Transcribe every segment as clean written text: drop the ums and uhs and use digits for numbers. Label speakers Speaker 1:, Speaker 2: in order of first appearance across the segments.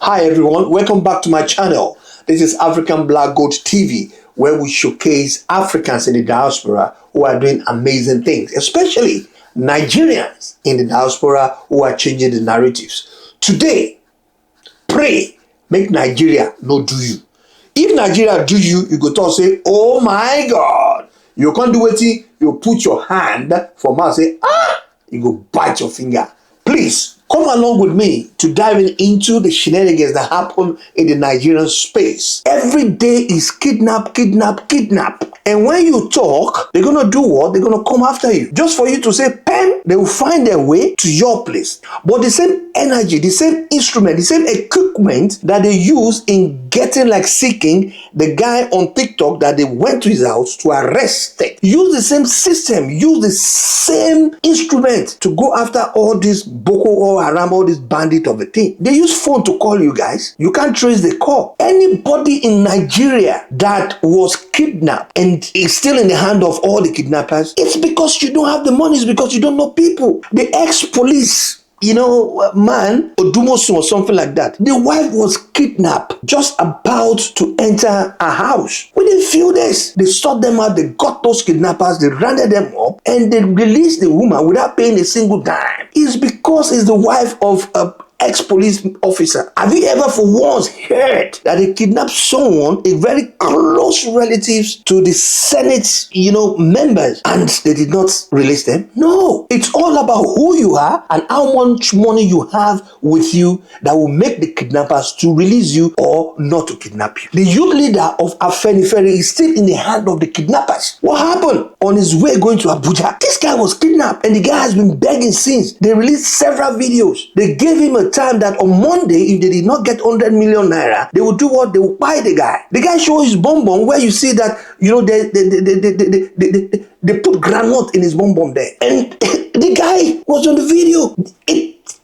Speaker 1: Hi everyone, welcome back to my channel. This is African Black Gold TV, where we showcase Africans in the diaspora who are doing amazing things, especially Nigerians in the diaspora who are changing the narratives. Today, pray, make Nigeria no do you. If Nigeria do you, you go talk say, oh my God. You can't do it, you put your hand for mouth, say, you go bite your finger. Please, come along with me to dive into the shenanigans that happen in the Nigerian space. Every day is kidnap. And when you talk, they're going to do what? They're going to come after you. Just for you to say, pen, they will find their way to your place. But the same energy, the same instrument, the same equipment that they use in seeking the guy on TikTok that they went to his house to arrest it. Use the same system, use the same instrument to go after all these Boko Haram, all these bandits of a thing. They use phone to call you guys. You can't trace the call. Anybody in Nigeria that was kidnapped and is still in the hand of all the kidnappers, it's because you don't have the money, it's because you don't know people. The ex-police man, Odumosun or something like that. The wife was kidnapped, just about to enter a house. Within a few days, they sought them out, they got those kidnappers, they rounded them up, and they released the woman without paying a single dime. It's because it's the wife of a ex-police officer. Have you ever for once heard that they kidnapped someone, a very close relatives to the Senate, members, and they did not release them? No. It's all about who you are and how much money you have with you that will make the kidnappers to release you or not to kidnap you. The youth leader of Afenifere is still in the hand of the kidnappers. What happened? On his way going to Abuja, this guy was kidnapped and the guy has been begging since. They released several videos. They gave him a time that on Monday, if they did not get 100 million naira, they would do what? They would buy the guy. The guy shows his bonbon where you see that, they put granite in his bonbon there. And the guy was on the video.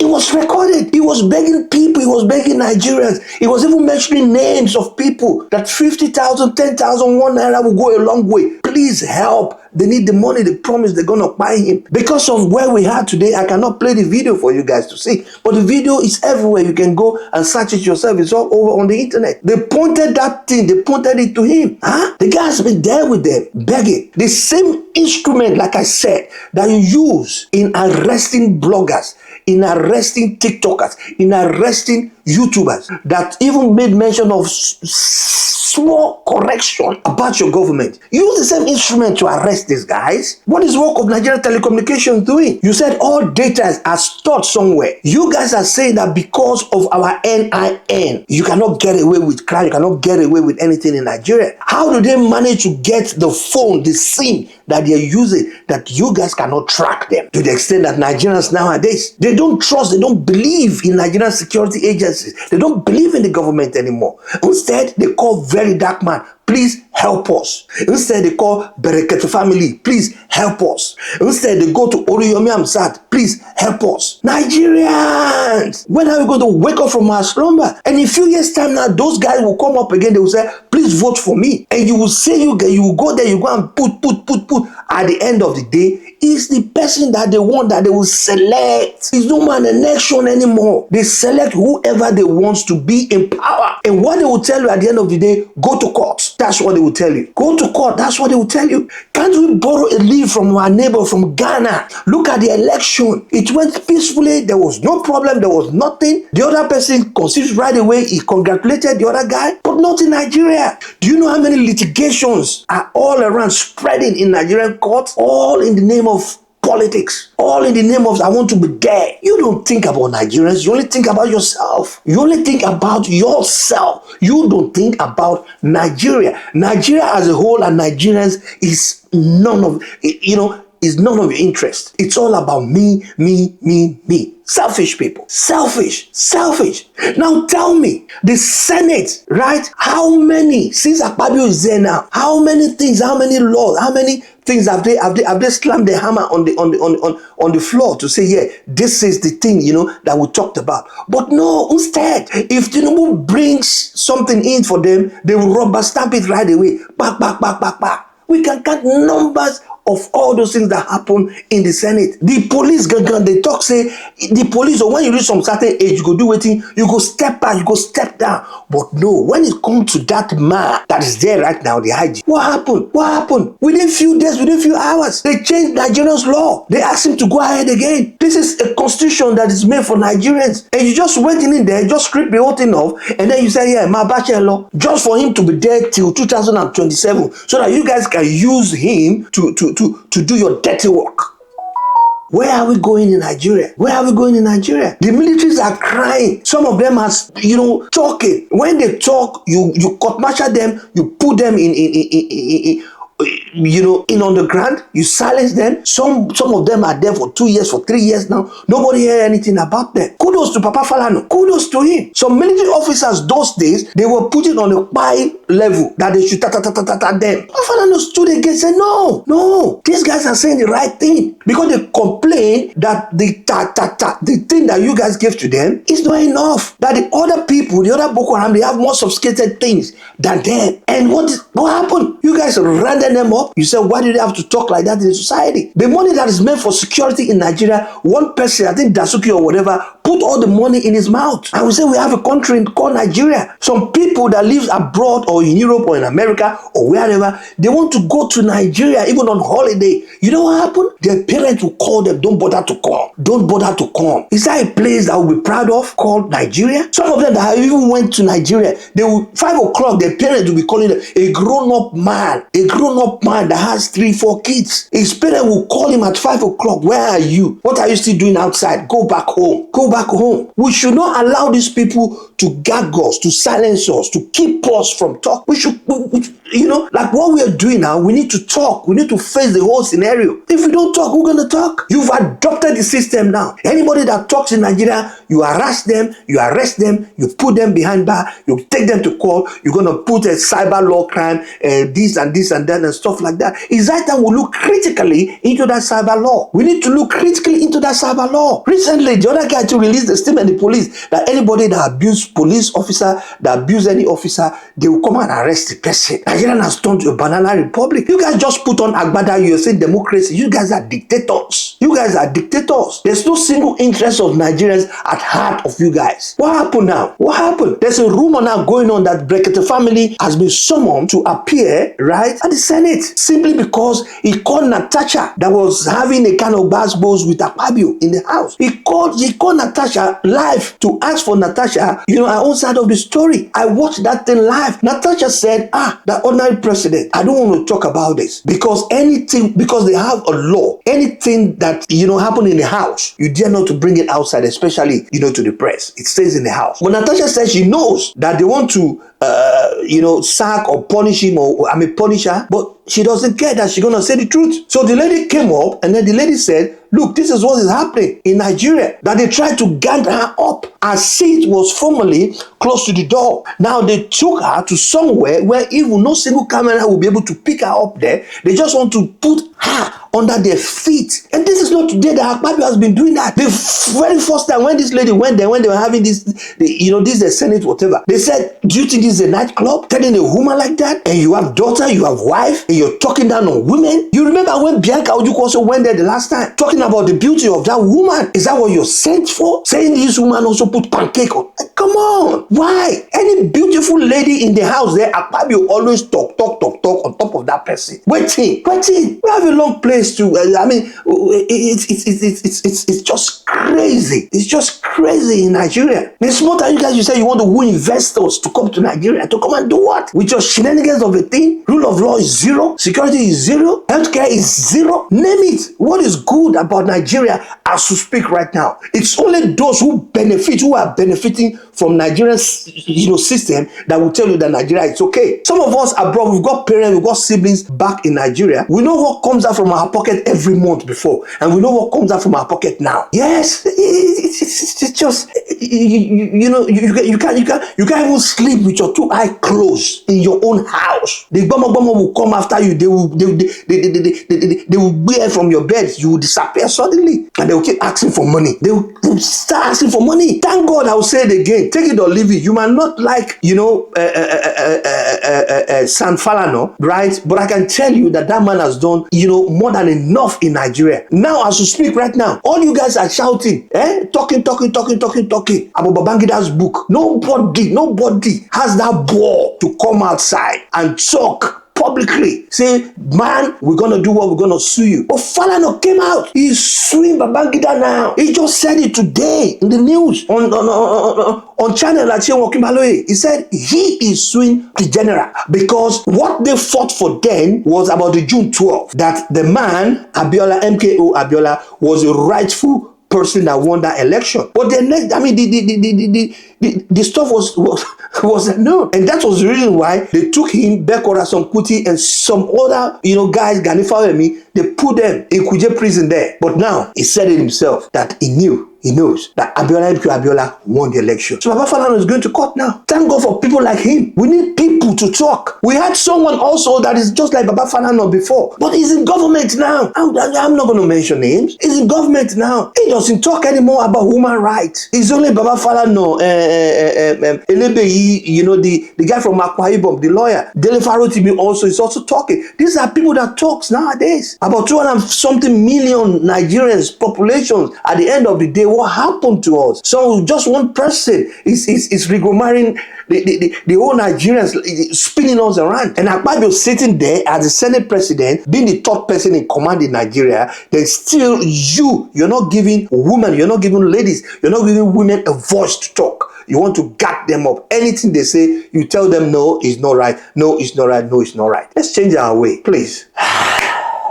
Speaker 1: It was recorded. He was begging people. He was begging Nigerians. He was even mentioning names of people that 50,000, 10,000, 1 naira will go a long way. Please help. They need the money. They promise they're going to buy him. Because of where we are today, I cannot play the video for you guys to see. But the video is everywhere. You can go and search it yourself. It's all over on the internet. They pointed that thing. They pointed it to him. The guy has been there with them, begging. The same instrument, like I said, that you use in arresting bloggers, in arresting TikTokers, in arresting YouTubers, that even made mention of small correction about your government. Use the same instrument to arrest these guys. What is work of Nigerian Telecommunications doing? You said all data are stored somewhere. You guys are saying that because of our NIN, you cannot get away with crime, you cannot get away with anything in Nigeria. How do they manage to get the phone, the SIM that they're using, that you guys cannot track them? To the extent that Nigerians nowadays, they don't trust, they don't believe in Nigerian security agencies. They don't believe in the government anymore. Instead, they call very dark man, please help us. Instead, they call Berekete family, please help us. Instead, they go to Oriyomi Amsat, please help us. Nigerians, when are we going to wake up from our slumber? And in a few years' time now, those guys will come up again. They will say, please vote for me. And you will say, you will go there, you go and put. At the end of the day, it's the person that they want that they will select. It's no more an election anymore. They select whoever they want to be in power. And what they will tell you at the end of the day, go to court. That's what they will tell you. Go to court. That's what they will tell you. Can't we borrow a leaf from our neighbor from Ghana? Look at the election. It went peacefully. There was no problem. There was nothing. The other person conceived right away. He congratulated the other guy, but not in Nigeria. Do you know how many litigations are all around spreading in Nigerian courts? All in the name of politics. All in the name of I want to be there. You don't think about Nigerians. You only think about yourself. You only think about yourself. You don't think about Nigeria. Nigeria as a whole and Nigerians is none of is none of your interest. It's all about me. Selfish people. Selfish. Now tell me, the Senate, right? How many, since Akpabio is there now, how many things, how many laws, how many things have they slammed the hammer on the floor to say, yeah, this is the thing, that we talked about. But no, instead, if Tinubu brings something in for them, they will rubber stamp it right away. Back. We can count numbers of all those things that happen in the Senate. The police, they talk, say, the police, or when you reach some certain age, you go do waiting, you go step back, you go step down. But no, when it comes to that man that is there right now, the IG, what happened? What happened? Within few days, within few hours, they changed Nigeria's law. They asked him to go ahead again. This is a constitution that is made for Nigerians. And you just went in there, just strip the whole thing off, and then you say, yeah, my bachelor law, just for him to be there till 2027, so that you guys can use him to do your dirty work. Where are we going in Nigeria? Where are we going in Nigeria? The militaries are crying. Some of them are, talking. When they talk, you court-martial them, you put them in on the ground, you silence them. Some of them are there for 2 years, for 3 years now. Nobody hear anything about them. Kudos to Papa Falano. Kudos to him. Some military officers those days, they were putting on a high level that they should them. Papa Falano stood against and said, no, these guys are saying the right thing. Because they complain that the thing that you guys gave to them is not enough. That the other people, the other Boko Haram, they have more sophisticated things than them. And what happened? You guys ran them up. You said, why do they have to talk like that in the society? The money that is meant for security in Nigeria, one person, I think Dasuki or whatever, put all the money in his mouth. And we say we have a country called Nigeria. Some people that live abroad or in Europe or in America or wherever, they want to go to Nigeria even on holiday. You know what happened? Their parents will call them, don't bother to come. Don't bother to come. Is that a place that we'll be proud of called Nigeria? Some of them that even went to Nigeria, they will 5 o'clock, their parents will be calling them a grown-up man that has 3-4 kids. His parents will call him at 5 o'clock. Where are you? What are you still doing outside? Go back home. Go back home. We should not allow these people to gag us, to silence us, to keep us from talk. We should, like what we are doing now, we need to talk. We need to face the whole scenario. If we don't talk, we're going to talk. You've adopted the system now. Anybody that talks in Nigeria, you harass them, you arrest them, you put them behind bar, you take them to court, you're going to put a cyber law crime, this and that and stuff like that. It's that time we look critically into that cyber law. We need to look critically into that cyber law. Recently, the other guy to release the statement, the police, that anybody that abuse police officer, that abuse any officer, they will come and arrest the person. Nigeria has turned to a banana republic. You guys just put on Agbada, you're saying democracy. You guys are dictators. You guys are dictators. There's no single interest of Nigerians at heart of you guys. What happened now? What happened? There's a rumor now going on that Brekete family has been summoned to appear, right, at the Senate, simply because he called Natasha that was having a kind of basketballs with Akpabio in the house. He called Natasha live to ask for Natasha, her own side of the story. I watched that thing live. Natasha said, the ordinary president, I don't want to talk about this because they have a law, anything that, happened in the house, you dare not to bring it outside, especially, to the press. It stays in the house. But Natasha says she knows that they want to, sack or punish him punish her, but she doesn't care that she's going to say the truth. So the lady came up and then the lady said, look, this is what is happening in Nigeria. That they tried to gang her up. Her seat was formerly close to the door. Now they took her to somewhere where even no single camera will be able to pick her up there. They just want to put her under their feet. And this is not today that Akpabio has been doing that. The very first time when this lady went there, when they were having this, this is the Senate, whatever, they said, do you think this is a nightclub? Telling a woman like that? And you have daughter, you have wife, and you're talking down on women? You remember when Bianca Ojukwu also went there the last time, talking about the beauty of that woman? Is that what you're sent for? Saying this woman also put pancake on? Come on. Why? Any beautiful lady in the house there, Akpabio always talk on top of that person. Waiting. We have a long place to, it's just crazy. It's just crazy in Nigeria. The small time you guys, you say you want to woo investors to come to Nigeria, to come and do what? With your shenanigans of a thing? Rule of law is zero. Security is zero. Healthcare is zero. Name it. What is good about Nigeria as we speak right now? It's only those who are benefiting from Nigeria's system that will tell you that Nigeria is okay. Some of us abroad, we've got parents, we've got siblings back in Nigeria. We know what comes out from our pocket every month before, and we know what comes out from our pocket now. Yes, it's just you can't even sleep with your 2 eyes closed in your own house. The bomber will come after you. They will bear from your bed. You will disappear suddenly, and they will keep asking for money. They will start asking for money. Thank God, I will say it again. Take it or leave it. You might not like, San Falano, right? But I can tell you that man has done, more than enough in Nigeria. Now, as we speak right now, all you guys are shouting, talking about Babangida's book. Nobody has that ball to come outside and talk publicly, say, man, we're gonna do what, we're gonna sue you. But Falana came out. He's suing Babangida now. He just said it today in the news on channel like Wakimaloe. He said he is suing the general because what they fought for then was about the June 12th, that the man Abiola, MKO Abiola, was a rightful person that won that election. But the next, the stuff was no, and that was the reason why they took him, Bekora, Kuti, and some other guys, Ganifawemi. They put them in Kuje prison there. But now he said it himself that he knows that Abiola won the election. So Baba Falana is going to court now. Thank God for people like him. We need people to talk. We had someone also that is just like Baba Falana before, but he's in government now. I'm not going to mention names. He's in government now. He doesn't talk anymore about human rights. It's only Baba Falana, the guy from Akwa Ibom, the lawyer. Dele Farotimi also is also talking. These are people that talks nowadays. About 200-something million Nigerians populations. At the end of the day, what happened to us? So just one person is regromming the whole Nigerians, spinning us around. And Akpabio sitting there as the Senate president, being the top person in command in Nigeria, then still you're not giving women, you're not giving ladies, you're not giving women a voice to talk. You want to gut them up. Anything they say, you tell them no, it's not right. No, it's not right. No, it's not right. Let's change our way, please.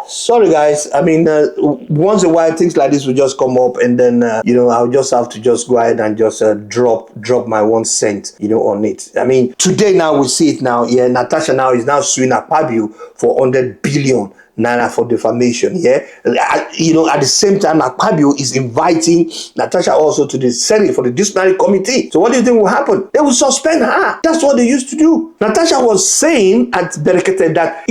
Speaker 1: Sorry guys, once in a while things like this will just come up, and then I'll just have to just go ahead and just drop my 1 cent on it. Today now we see it now. Yeah, Natasha now is now suing Akpabio for 100 billion naira for defamation. Yeah, at the same time Akpabio is inviting Natasha also to the Senate for the disciplinary committee. So what do you think will happen? They will suspend her. That's what they used to do. Natasha was saying at Berekete that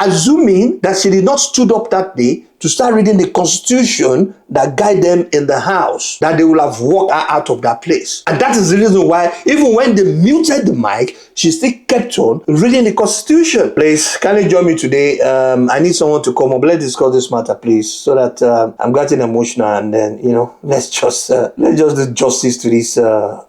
Speaker 1: assuming that she did not stood up that day to start reading the constitution that guide them in the house, that they will have walked her out of that place. And that is the reason why, even when they muted the mic, she still kept on reading the constitution. Please, can you join me today? I need someone to come up. Let's discuss this matter, please, so that I'm getting emotional, and then let's just do justice to these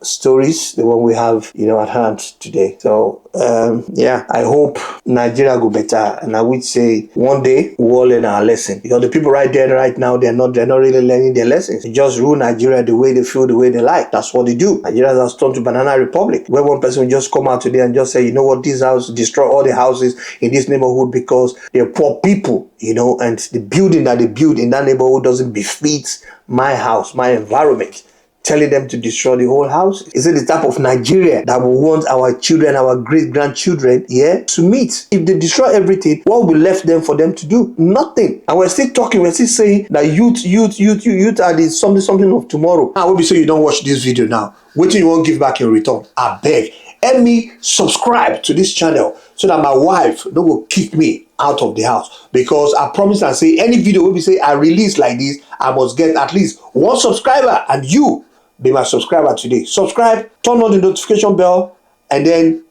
Speaker 1: stories, the one we have at hand today. So I hope Nigeria go better, and I would say one day we'll all learn our lesson, because the people right there right now, they're not really learning their lessons. They just rule Nigeria the way they feel, the way they like. That's what they do. Nigeria has turned to banana republic, where one person will just come out today and just say, this house, destroy all the houses in this neighborhood because they're poor people, and the building that they build in that neighborhood doesn't befit my house, my environment. Telling them to destroy the whole house. Is it the type of Nigeria that we want our children, our great-grandchildren, to meet? If they destroy everything, what will be left them for them to do? Nothing. And we're still talking, we're still saying that youth are the something of tomorrow. I will be saying you don't watch this video now. Wait till you won't give back in return. I beg. Help me subscribe to this channel so that my wife don't go kick me out of the house, because I promise and say any video will be say I release like this, I must get at least 1 subscriber, and you be my subscriber today. Subscribe, turn on the notification bell, and then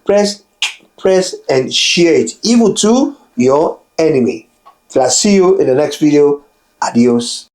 Speaker 1: press and share it even to your enemy. Till I see you in the next video. Adios.